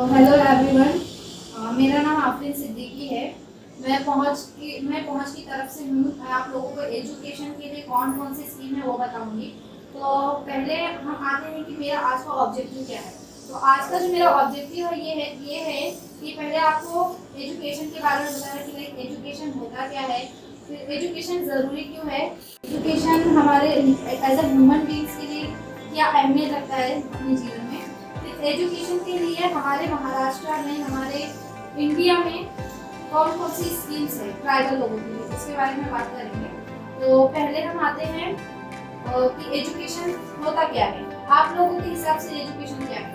तो hello everyone, मेरा नाम आफरीन सिद्दीकी है। मैं पहुंच की तरफ से हूँ। मैं आप लोगों को एजुकेशन के लिए कौन कौन सी स्कीम है वो बताऊंगी। तो पहले हम आते हैं कि मेरा आज का ऑब्जेक्टिव क्या है। तो आज का जो मेरा ऑब्जेक्टिव है ये है कि पहले आपको एजुकेशन के बारे में बताया कि लाइक एजुकेशन होता क्या है, फिर एजुकेशन ज़रूरी क्यों है, एजुकेशन हमारे एज ए ह्यूमन बींग्स के लिए क्या अहमियत रखता है अपने जीवन में। एजुकेशन के लिए हमारे महाराष्ट्र में, हमारे इंडिया में कौन कौन सी स्कीम्स है ट्राइबल लोगों के लिए, इसके बारे में बात करेंगे। तो पहले हम आते हैं कि एजुकेशन होता क्या है। आप लोगों के हिसाब से एजुकेशन क्या है?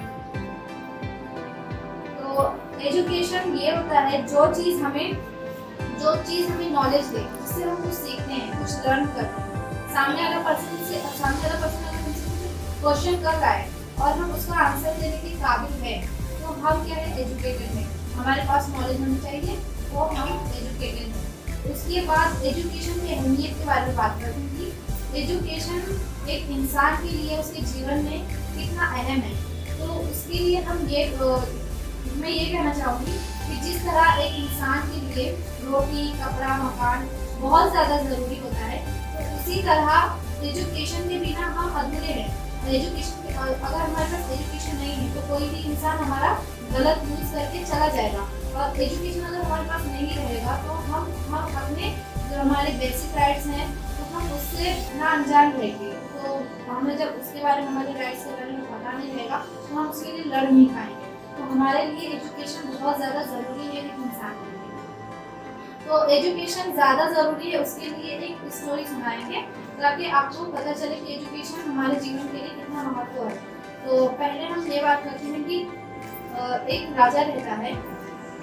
तो एजुकेशन ये होता है जो चीज़ हमें नॉलेज दे, जिससे हम कुछ सीखते हैं, कुछ लर्न करते हैं। सामने वाला पर्सन अगर हमसे कुछ क्वेश्चन कर रहा है और हम उसका आंसर देने के काबिल है, तो हम क्या है, एजुकेटेड हैं। हमारे पास नॉलेज होनी चाहिए, तो हम एजुकेटेड हैं। उसके बाद एजुकेशन की अहमियत के बारे में बात करूँगी। एजुकेशन एक इंसान के लिए उसके जीवन में कितना अहम है। तो उसके लिए मैं ये कहना चाहूँगी कि जिस तरह एक इंसान के लिए रोटी, कपड़ा, मकान बहुत ज़्यादा ज़रूरी होता है, तो उसी तरह एजुकेशन के बिना हम अधूरे हैं। अगर हमारे पास एजुकेशन नहीं है तो कोई भी इंसान हमारा गलत यूज करके चला जाएगा। और एजुकेशन अगर हमारे पास नहीं रहेगा तो हम अपने जो हमारे बेसिक राइट्स हैं तो हम उससे ना अनजान रहेंगे। तो हमें जब उसके बारे में, हमारे राइट्स के बारे में पता नहीं रहेगा तो हम उसके लिए लड़ नहीं पाएंगे। तो हमारे लिए एजुकेशन बहुत ज़्यादा ज़रूरी है एक इंसान के लिए। तो एजुकेशन ज़्यादा ज़रूरी है, उसके लिए एक स्टोरी सुनाएंगे ताकि आपको पता चले कि एजुकेशन हमारे जीवन के लिए कितना महत्व है। तो पहले हम ये बात करते हैं कि एक राजा रहता है,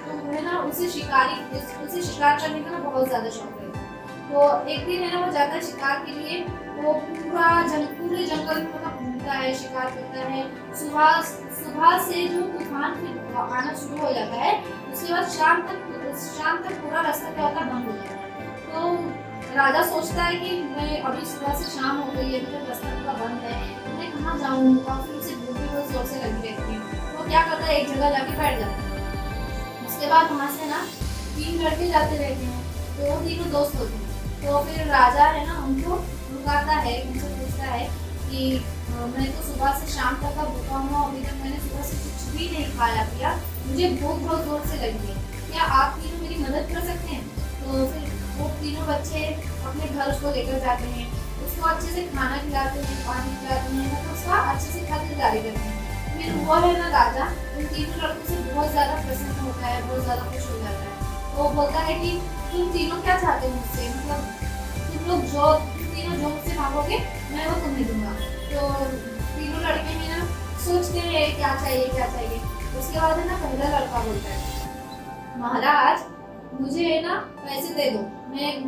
तो वह ना उसे शिकार करने का ना बहुत ज़्यादा शौक रहता है। तो एक दिन है ना वो जाता है शिकार के लिए। वो पूरे जंगल में मतलब घूमता है, शिकार करता है। सुबह से जो तूफान फिर आना शुरू हो जाता है, उसके बाद शाम तक पूरा रास्ता क्या होता है, बंद हो जाता है। तो राजा सोचता है कि मैं अभी सुबह से शाम हो गई है, अभी तक रास्ता पूरा बंद है, मैं कहाँ जाऊँ, और फिर उसे भूख भी बहुत जोर से लगी रहती है। तो क्या करता है, एक जगह जाके बैठ जाता है। उसके बाद वहाँ से ना 3 लड़के जाते रहते हैं, तो वो तीनों दोस्त होते हैं। तो फिर राजा है ना उनको रुकाता है, उनसे पूछता है कि मैं तो सुबह से शाम तक का भूखा हूँ, अभी तक मैंने सुबह से कुछ भी नहीं खाया पिया, मुझे भूख बहुत जोर से लगी है, क्या आप तीनों मेरी मदद कर सकते हैं? तो फिर वो तीनों बच्चे अपने घर उसको लेकर जाते हैं, उसको अच्छे से खाना खिलाते हैं, पानी खिलाते हैं, मतलब उसका अच्छे से खातिरदारी करते हैं। फिर वो है ना राजा उन तीनों लड़कों से बहुत ज़्यादा प्रसन्न होता है, बहुत ज़्यादा खुश हो जाता है। तो वो बोलता है कि तुम तीनों क्या चाहते हो मुझसे, मतलब तुम तीनों जो मुझसे मांगोगे मैं वो तुम्हें दूंगा। तो तीनों लड़के हैं ना सोचते हैं क्या चाहिए। उसके बाद है ना पहला लड़का बोलता है, महाराज मुझे है ना पैसे दे दो,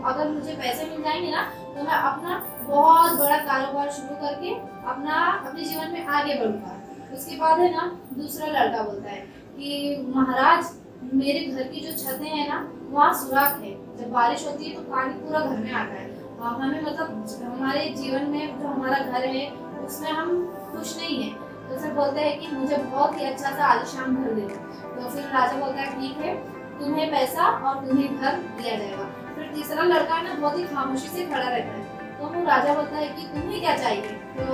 अगर मुझे पैसे मिल जाएंगे ना तो मैं अपना बहुत बड़ा कारोबार शुरू करके अपने जीवन में आगे बढ़ूंगा। उसके बाद है ना दूसरा लड़का बोलता है कि महाराज मेरे घर की जो छतें हैं ना वहाँ सुराख है, जब बारिश होती है तो पानी पूरा घर में आता है। हमें मतलब हमारे जीवन में जो हमारा घर है उसमें हम खुश नहीं है। तो फिर बोलते हैं कि मुझे बहुत ही अच्छा सा आलीशान घर दे दो। तो फिर राजा बोलता है ठीक है, तुम्हें पैसा और तुम्हें घर दिया जाएगा। फिर तीसरा लड़का ना बहुत ही खामोशी से खड़ा रहता है। तो वो राजा बोलता है कि तुम्हें क्या चाहिए? तो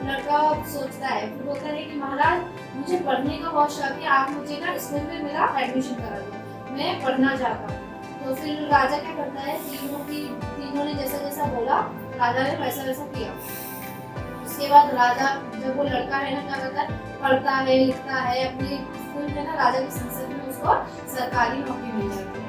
लड़का सोचता है, फिर बोलता है कि महाराज मुझे पढ़ने का बहुत शौक है, आप मुझे ना स्कूल में मेरा एडमिशन करा दो, मैं पढ़ना चाहता हूँ। तो फिर राजा क्या करता है, तीनों ने जैसा जैसा बोला राजा ने वैसा वैसा किया। उसके बाद राजा जब वो लड़का है ना क्या करता है, पढ़ता है, लिखता है, अपने स्कूल में ना राजा की संसद में उसको सरकारी नौकरी मिल जाती है।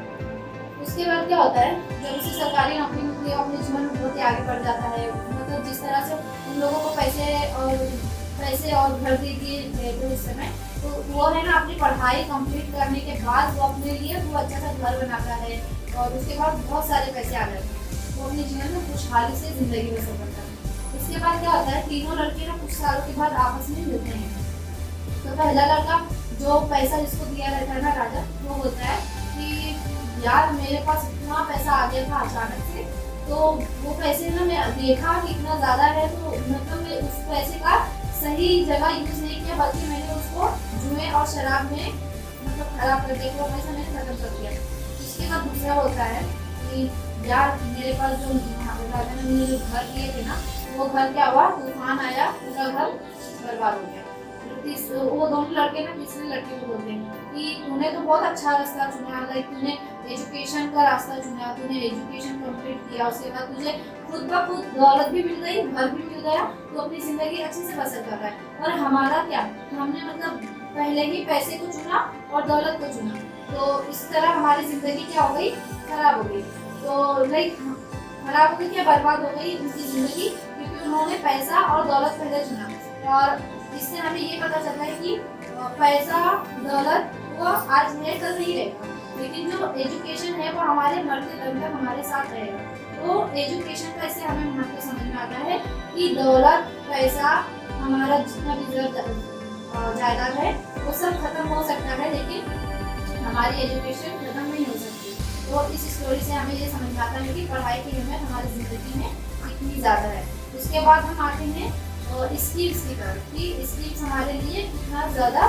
उसके बाद क्या होता है, जब उसे सरकारी नौकरी मिलती है अपने जीवन में बहुत ही आगे बढ़ जाता है। मतलब जिस तरह से उन लोगों को पैसे और घर दे दिए थे उस समय, तो वो है ना अपनी पढ़ाई कंप्लीट करने के बाद वो अपने लिए वो अच्छा सा घर बनाता है और उसके बाद बहुत सारे पैसे आ जाते हैं। वो अपने जीवन में खुशहाली से जिंदगी बसर करता है। इसके बाद क्या होता है, तीनों लड़के ना कुछ सालों के बाद आपस में मिलते हैं। तो पहला लड़का जो पैसा जिसको दिया रहता है ना राजा, वो बोलता है कि यार मेरे पास इतना पैसा आ गया था अचानक से, तो वो पैसे ना मैं देखा कि इतना ज़्यादा है, तो मतलब मैं उस पैसे का सही जगह यूज़ नहीं किया, बल्कि मैंने उसको जुए और शराब में मतलब खराब कर दिया, वो हमेशा मैंने खत्म कर दिया। उसके बाद दूसरा होता है कि यार मेरे पास जो मैंने जो घर लिए थे ना, वो घर क्या हुआ, तूफान आया, पूरा घर बर्बाद हो गया। वो दोनों लड़के ना तीसरे लड़के को बोलते हैं कि तूने तो बहुत अच्छा रास्ता चुना, लाइक तूने एजुकेशन का रास्ता चुना, तूने एजुकेशन कंप्लीट किया, उसके बाद तुझे खुद ब खुद दौलत भी मिल गई, घर भी मिल गया, तो अपनी जिंदगी अच्छे से बसर कर रहा है। और हमारा क्या, हमने मतलब पहले ही पैसे को चुना और दौलत को चुना, तो इस तरह हमारी जिंदगी क्या हो गई, खराब हो गई। तो लाइक खराब हो गई क्या, बर्बाद हो गई उनकी जिंदगी, क्योंकि उन्होंने पैसा और दौलत पहले चुना। और इससे हमें ये पता चलता है कि पैसा दौलत वो आज है कल नहीं रहेगा, लेकिन जो एजुकेशन है वो हमारे मरते दम तक हमारे साथ रहेगा। तो एजुकेशन का इससे हमें महत्व समझ में आता है कि दौलत पैसा हमारा जितना भी जायदाद है वो सब खत्म हो सकता है, लेकिन हमारी एजुकेशन खत्म नहीं हो सकती। तो इस स्टोरी से हमें ये समझ में आता है कि पढ़ाई की अहमियत हमारी ज़िंदगी में कितनी ज़्यादा है। उसके बाद हम आते हैं स्किल्स की तरफ कि स्किल्स हमारे लिए कितना ज़्यादा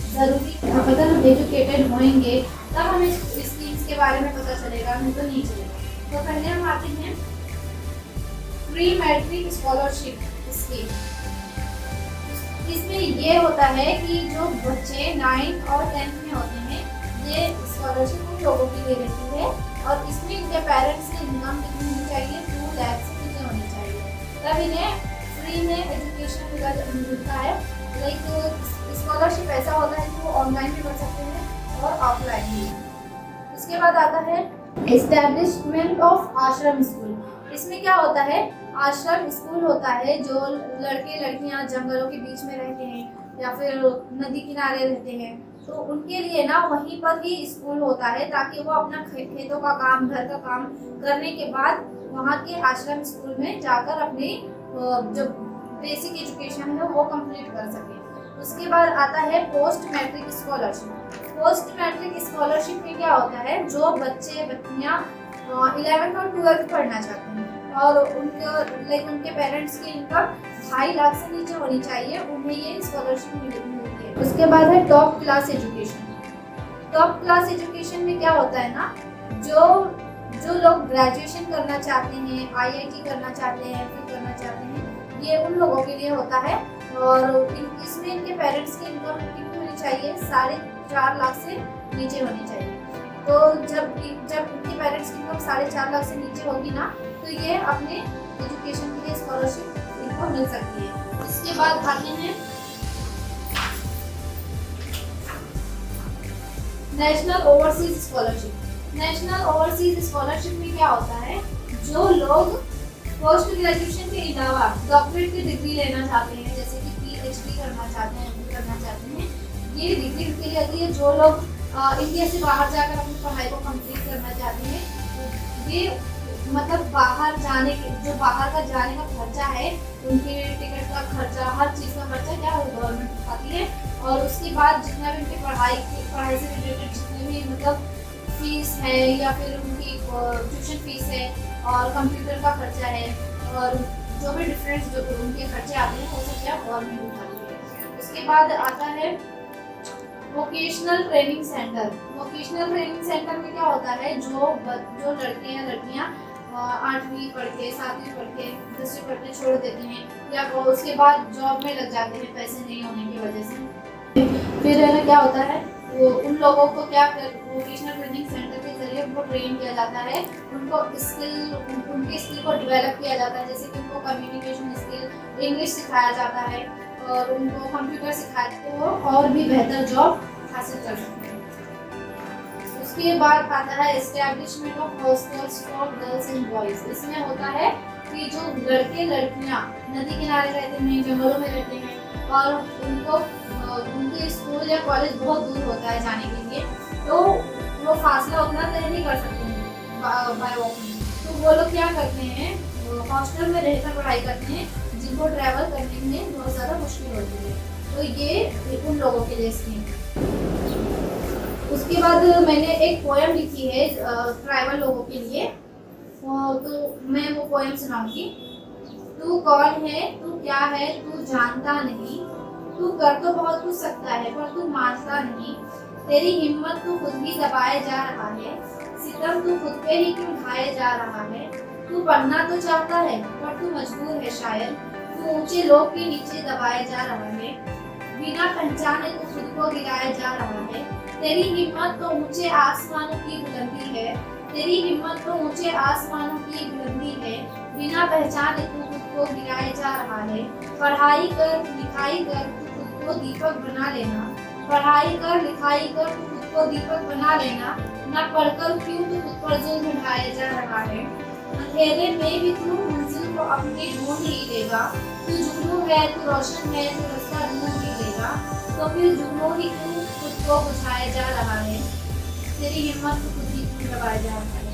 ज़रूरी है। अगर हम एजुकेटेड होंगे तब हमें स्किल्स के बारे में पता चलेगा, नहीं तो नहीं चलेगा। तो पहले हम आते हैं प्री मैट्रिक स्कॉलरशिप स्कीम। इसमें ये होता है कि जो बच्चे 9th और 10th में होते हैं, ये स्कॉलरशिप उन लोगों के लिए रहती है, और इसमें इनके पेरेंट्स की इनकम कितनी होनी चाहिए, 2 लाख से नीचे होनी चाहिए, तब इन्हें फ्री में एजुकेशन मिलता है। लाइक स्कॉलरशिप ऐसा होता है कि वो ऑनलाइन भी पढ़ सकते हैं और ऑफलाइन भी। उसके बाद आता है एस्टैब्लिशमेंट ऑफ आश्रम स्कूल। इसमें क्या होता है, आश्रम स्कूल होता है जो लड़के लड़कियां जंगलों के बीच में रहते हैं या फिर नदी किनारे रहते हैं, तो उनके लिए ना वहीं पर ही स्कूल होता है, ताकि वो अपना खेतों का काम, घर का काम करने के बाद वहाँ के आश्रम स्कूल में जाकर अपनी जो बेसिक एजुकेशन है वो कंप्लीट कर सके। उसके बाद आता है post matric scholarship. Post matric scholarship में क्या होता है, जो बच्चे बच्चियाँ 11th और 12th पढ़ना चाहते हैं और उनके पेरेंट्स की इनकम 2.5 लाख से नीचे होनी चाहिए, उन्हें ये स्कॉलरशिप मिलती है। उसके बाद है top class education. Top class education में क्या होता है ना, जो लोग ग्रेजुएशन करना चाहते हैं, IIT करना चाहते हैं, फिर करना चाहते हैं, ये उन लोगों के लिए होता है। और इसमें इनके पेरेंट्स की इनकम कितनी होनी चाहिए, 4.5 लाख से नीचे होनी चाहिए। तो जब इनके पेरेंट्स की इनकम 4.5 लाख से नीचे होगी ना, तो ये अपने एजुकेशन के लिए स्कॉलरशिप इनको मिल सकती है। इसके बाद आते हैं national overseas scholarship. National overseas scholarship में क्या होता है, जो लोग पोस्ट ग्रेजुएशन के अलावा डॉक्टरेट की डिग्री लेना चाहते हैं, जैसे कि PhD करना चाहते हैं, MD करना चाहते हैं, ये डिग्री के लिए होती है। जो लोग इंडिया से बाहर जाकर अपनी पढ़ाई को कंप्लीट करना चाहते हैं, ये मतलब बाहर जाने के जो बाहर का जाने का खर्चा है, उनके टिकट का खर्चा, हर चीज़ का खर्चा क्या गवर्नमेंट उठाती है। और उसके बाद जितना भी उनकी पढ़ाई से रिलेटेड जितने भी मतलब फीस है या फिर उनकी ट्यूशन फीस है और कंप्यूटर का खर्चा है और जो भी डिफरेंस जो उनके खर्चे आते हैं वो सब क्या गवर्नमेंट उठाती है। उसके बाद आता है vocational training centre. Vocational training centre में क्या होता है, जो लड़के या लड़कियाँ 8वीं पढ़ के 7वीं पढ़ के 10वीं पढ़ के छोड़ देते हैं या उसके बाद जॉब में लग जाते हैं पैसे नहीं होने की वजह से, फिर है ना क्या होता है, वो उन लोगों को क्या वोकेशनल ट्रेनिंग सेंटर के जरिए उनको ट्रेन किया जाता है, उनको उनकी स्किल को डेवलप किया जाता है, जैसे कि उनको कम्युनिकेशन स्किल, इंग्लिश सिखाया जाता है और उनको कंप्यूटर सिखाया जाता है, वो और भी बेहतर जॉब हासिल कर सकते हैं। उसके बाद आता है establishment of hostels for girls and boys. इसमें होता है कि जो लड़के लड़कियां नदी किनारे रहते हैं, जंगलों में रहते हैं और उनके स्कूल या कॉलेज बहुत दूर होता है जाने के लिए, तो वो फासला उतना तय नहीं कर सकते हैं बाय वॉकिंग, तो वो लोग क्या करते हैं, हॉस्टल में रहकर पढ़ाई करते हैं, जिनको ट्रैवल करने में बहुत ज़्यादा मुश्किल होती है। तो ये उन लोगों के लिए स्कीम। उसके बाद मैंने एक पोएम लिखी है ट्राइबल लोगों के लिए, तो मैं वो पोएम सुनाऊंगी। तू कौन है, तू क्या है, तू जानता नहीं। तू कर तो बहुत कुछ सकता है पर तू मानता नहीं। तेरी हिम्मत तू खुद ही दबाए जा रहा है। सितम तू खुद पे ही क्यों ढाए जा रहा है। तू पढ़ना तो चाहता है पर तू मजबूर है शायद। तू ऊंचे लोग के नीचे दबाए जा रहा है। बिना पहचाने तू खुद को गिराए जा रहा है। तेरी हिम्मत तो ऊंचे आसमानों की बुलंदी है। तेरी हिम्मत तो ऊंचे आसमानों की बुलंदी है। बिना पहचाने तू खुद को गिराए जा रहा है। पढ़ाई कर लिखाई कर तू खुद को दीपक बना लेना। पढ़ाई कर लिखाई कर तू खुद को दीपक बना लेना। न पढ़कर क्यों तू खुद पर जुल्म ढाए जा रहा है। अंधेरे में भी तू मंजिल को अपनी ढूंढ ही लेगा। तू जुगनू है, तू रोशन है, तू रास्ता ढूंढ ही लेगा। तो फिर जुगनू ही क्यों खुद को बुझाए जा रहा है। तेरी हिम्मत तो खुद ही क्यों दबाए जा रहा है।